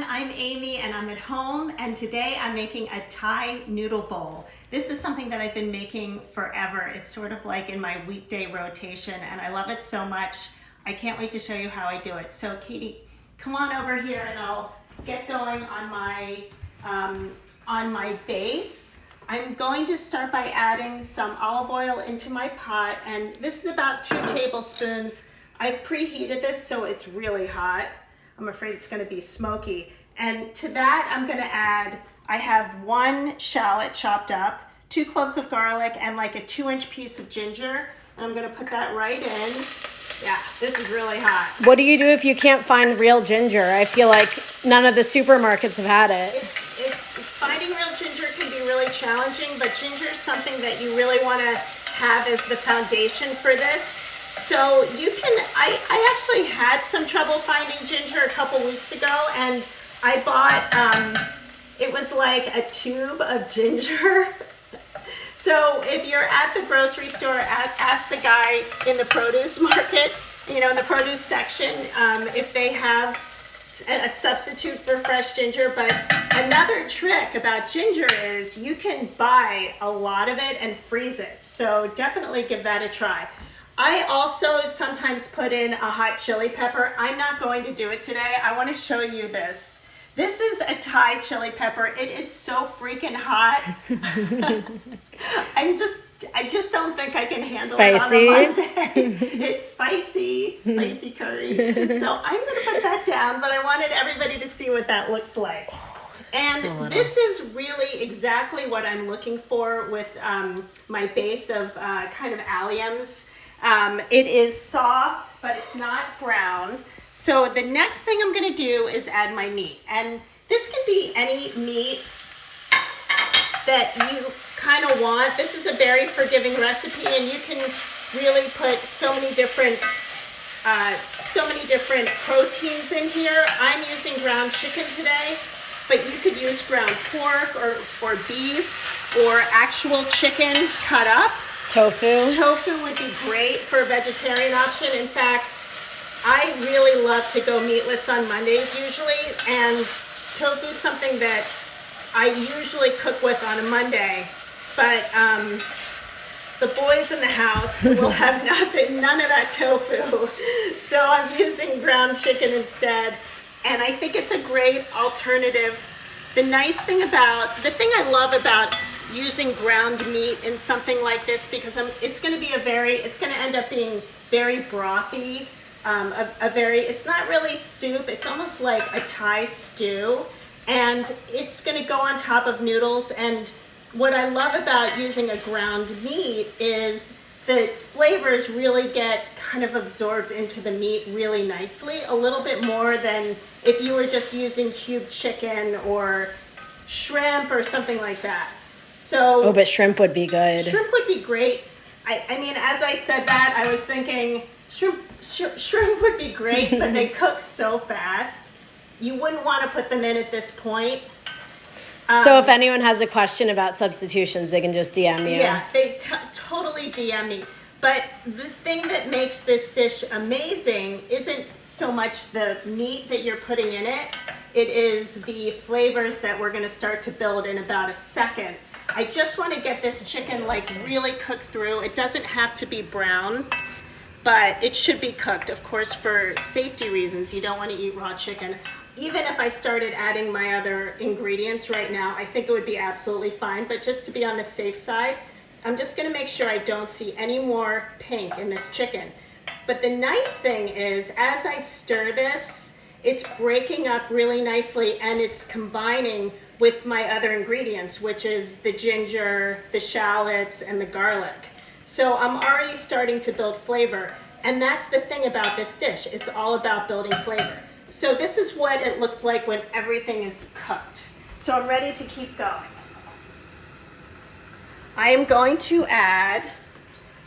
everyone, I'm Amy and I'm at home, and today I'm making a Thai noodle bowl. This is something that I've been making forever. It's sort of like in my weekday rotation and I love it so much. I can't wait to show you how I do it. So Katie, come on over here and I'll get going on my base. I'm going to start by adding some olive oil into my pot, and this is about 2 tablespoons. I've preheated this so it's really hot. I'm afraid it's going to be smoky. And to that, I'm going to add, I have 1 shallot chopped up, 2 cloves of garlic, and like a 2-inch piece of ginger. And I'm going to put that right in. Yeah, this is really hot. What do you do if you can't find real ginger? I feel like none of the supermarkets have had it. Finding real ginger can be really challenging, but ginger is something that you really want to have as the foundation for this. So you can, I actually had some trouble finding ginger a couple weeks ago, and I bought, it was like a tube of ginger. So if you're at the grocery store, ask the guy in the produce market, you know, in the produce section, if they have a substitute for fresh ginger. But another trick about ginger is you can buy a lot of it and freeze it. So definitely give that a try. I also sometimes put in a hot chili pepper. I'm not going to do it today. I want to show you this. This is a Thai chili pepper. It is so freaking hot. I just don't think I can handle it on a Monday. It's spicy curry. So I'm going to put that down, but I wanted everybody to see what that looks like. And this is really exactly what I'm looking for with my base of kind of alliums. It is soft, but it's not brown. So the next thing I'm going to do is add my meat. And this can be any meat that you kind of want. This is a very forgiving recipe, and you can really put so many different proteins in here. I'm using ground chicken today, but you could use ground pork or beef or actual chicken cut up. Tofu. Tofu would be great for a vegetarian option. In fact, I really love to go meatless on Mondays usually, and tofu is something that I usually cook with on a Monday, but the boys in the house will have none of that tofu. So I'm using ground chicken instead, and I think it's a great alternative. The thing I love about using ground meat in something like this, because it's going to end up being very brothy. It's not really soup, it's almost like a Thai stew, and it's going to go on top of noodles. And what I love about using a ground meat is the flavors really get kind of absorbed into the meat really nicely, a little bit more than if you were just using cubed chicken or shrimp or something like that. So, oh, but shrimp would be good. Shrimp would be great. I mean, as I said that, I was thinking shrimp would be great, but they cook so fast. You wouldn't want to put them in at this point. So if anyone has a question about substitutions, they can just DM you. Yeah, they totally DM me. But the thing that makes this dish amazing isn't so much the meat that you're putting in it. It is the flavors that we're going to start to build in about a second. I just want to get this chicken like really cooked through. It doesn't have to be brown, but it should be cooked. Of course, for safety reasons, you don't want to eat raw chicken. Even if I started adding my other ingredients right now, I think it would be absolutely fine. But just to be on the safe side, I'm just going to make sure I don't see any more pink in this chicken. But the nice thing is, as I stir this, it's breaking up really nicely, and it's combining with my other ingredients, which is the ginger, the shallots, and the garlic. So I'm already starting to build flavor. And that's the thing about this dish. It's all about building flavor. So this is what it looks like when everything is cooked. So I'm ready to keep going. I am going to add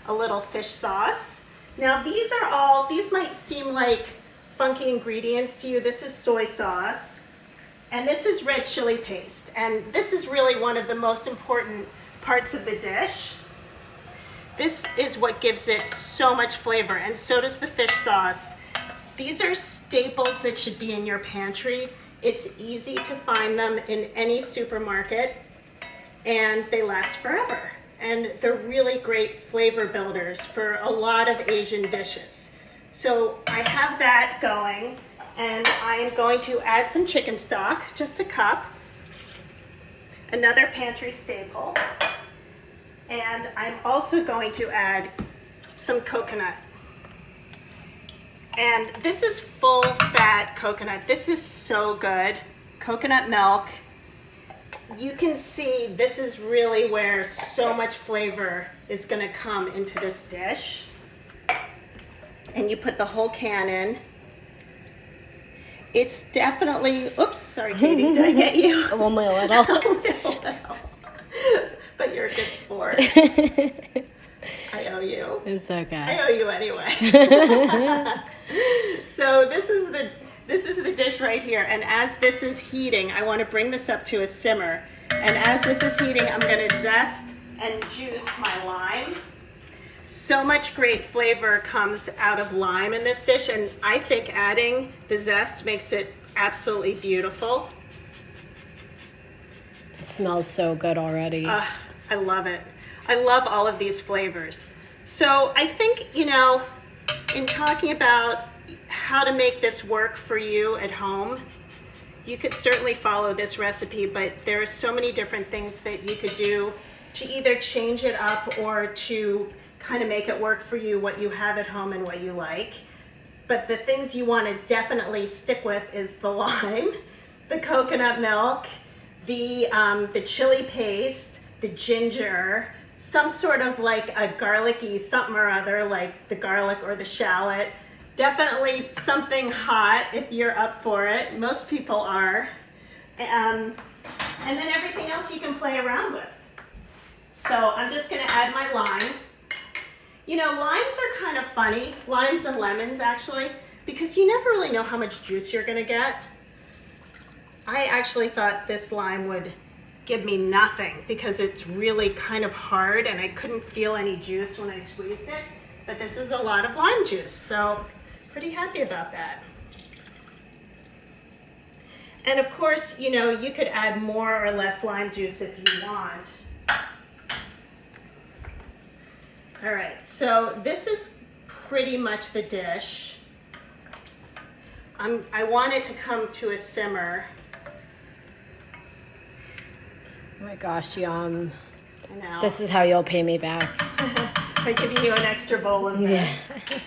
a little fish sauce. Now these might seem like funky ingredients to you. This is soy sauce, and this is red chili paste. And this is really one of the most important parts of the dish. This is what gives it so much flavor, and so does the fish sauce. These are staples that should be in your pantry. It's easy to find them in any supermarket, and they last forever. And they're really great flavor builders for a lot of Asian dishes. So I have that going, and I am going to add some chicken stock, just a cup, another pantry staple, and I'm also going to add some coconut. And this is full fat coconut. This is so good. Coconut milk. You can see this is really where so much flavor is going to come into this dish. And you put the whole can in. It's definitely, oops, sorry Katie, did I get you? Only a little. But you're a good sport. I owe you. It's okay. I owe you anyway. So this is the dish right here, and as this is heating, I want to bring this up to a simmer. And as this is heating, I'm going to zest and juice my lime. So much great flavor comes out of lime in this dish, and I think adding the zest makes it absolutely beautiful. It smells so good already. I love it. I love all of these flavors. So I think, you know, in talking about how to make this work for you at home, you could certainly follow this recipe, but there are so many different things that you could do to either change it up or to kind of make it work for you, what you have at home and what you like. But the things you want to definitely stick with is the lime, the coconut milk, the chili paste, the ginger, some sort of like a garlicky something or other, like the garlic or the shallot. Definitely something hot if you're up for it. Most people are. And then everything else you can play around with. So I'm just going to add my lime. You know, limes are kind of funny, limes and lemons actually, because you never really know how much juice you're going to get. I actually thought this lime would give me nothing because it's really kind of hard and I couldn't feel any juice when I squeezed it. But this is a lot of lime juice, so pretty happy about that. And of course, you know, you could add more or less lime juice if you want. All right, so this is pretty much the dish. I want it to come to a simmer. Oh my gosh, yum. I know. This is how you'll pay me back. By giving you an extra bowl of this. Yeah.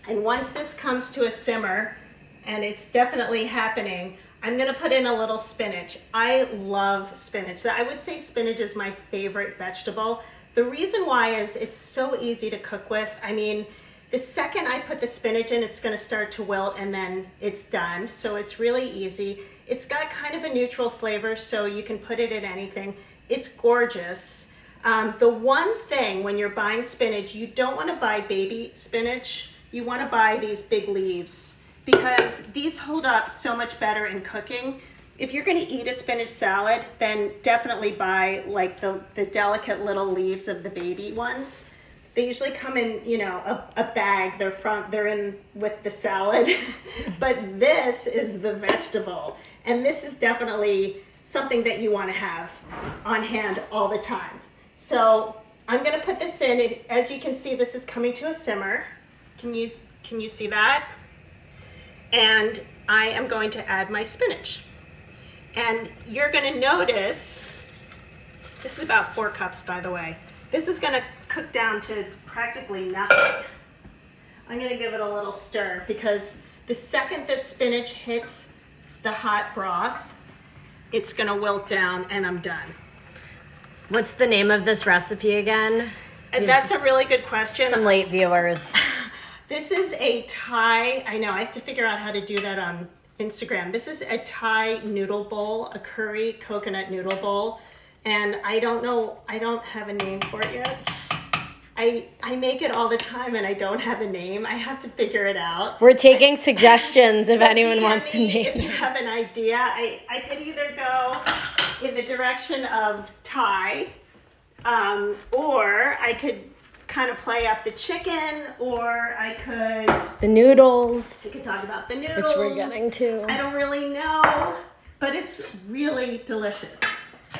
And once this comes to a simmer, and it's definitely happening, I'm gonna put in a little spinach. I love spinach. I would say spinach is my favorite vegetable. The reason why is it's so easy to cook with. I mean, the second I put the spinach in, it's gonna start to wilt and then it's done. So it's really easy. It's got kind of a neutral flavor, so you can put it in anything. It's gorgeous. The one thing when you're buying spinach, you don't wanna buy baby spinach. You wanna buy these big leaves because these hold up so much better in cooking. If you're gonna eat a spinach salad, then definitely buy like the delicate little leaves of the baby ones. They usually come in, you know, a bag. They're in with the salad, but this is the vegetable. And this is definitely something that you wanna have on hand all the time. So I'm gonna put this in. As you can see, this is coming to a simmer. Can you see that? And I am going to add my spinach. And you're gonna notice, this is about 4 cups, by the way. This is gonna cook down to practically nothing. I'm gonna give it a little stir because the second the spinach hits the hot broth, it's gonna wilt down and I'm done. What's the name of this recipe again? And that's a really good question. Some late viewers. This is a Thai, I know, I have to figure out how to do that on Instagram. This is a Thai noodle bowl, a curry coconut noodle bowl. And I don't know, I don't have a name for it yet. I make it all the time and I don't have a name. I have to figure it out. We're taking suggestions if So anyone DM wants to me name if you it. have an idea. I could either go in the direction of Thai, or I could kind of play up the chicken, or I could... The noodles. We could talk about the noodles. Which we're getting to. I don't really know, but it's really delicious.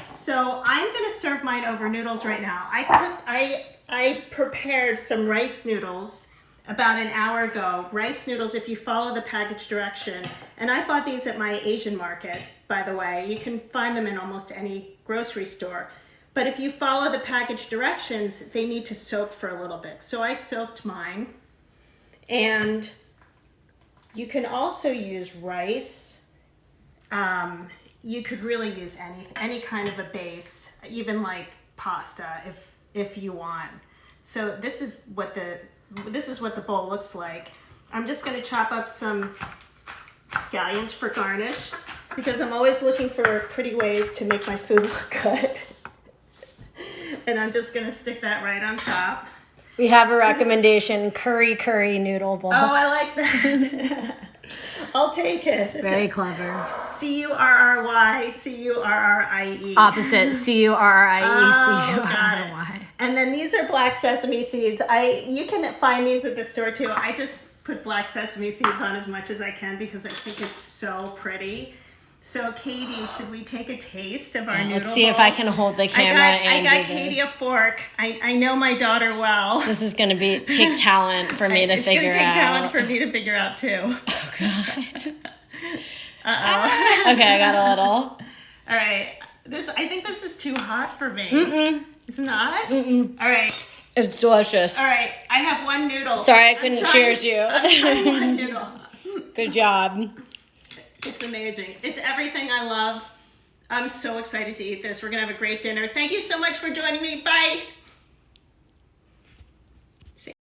So I'm going to serve mine over noodles right now. I prepared some rice noodles about an hour ago. Rice noodles, if you follow the package direction. And I bought these at my Asian market, by the way. You can find them in almost any grocery store. But if you follow the package directions, they need to soak for a little bit. So I soaked mine. And you can also use rice. You could really use any kind of a base, even like pasta if you want. So this is what the bowl looks like. I'm just going to chop up some scallions for garnish because I'm always looking for pretty ways to make my food look good. And I'm just going to stick that right on top. We have a recommendation, curry noodle bowl. Oh, I like that. I'll take it. Very clever. Curry, Currie. Opposite, Currie, Oh, Curry. And then these are black sesame seeds. You can find these at the store too. I just put black sesame seeds on as much as I can because I think it's so pretty. So Katie, should we take a taste of our noodle Let's see if I can hold the camera I got do Katie a fork. I know my daughter well. This is going to take talent for me to figure out. It's going to take talent for me to figure out too. Oh, God. Uh-oh. Okay, I got a little. All right. I think this is too hot for me. Mm-mm. It's not? Mm-mm. All right. It's delicious. All right. I have one noodle. Sorry, I couldn't cheers you. I'm trying one noodle. Good job. It's amazing. It's everything I love. I'm so excited to eat this. We're going to have a great dinner. Thank you so much for joining me. Bye.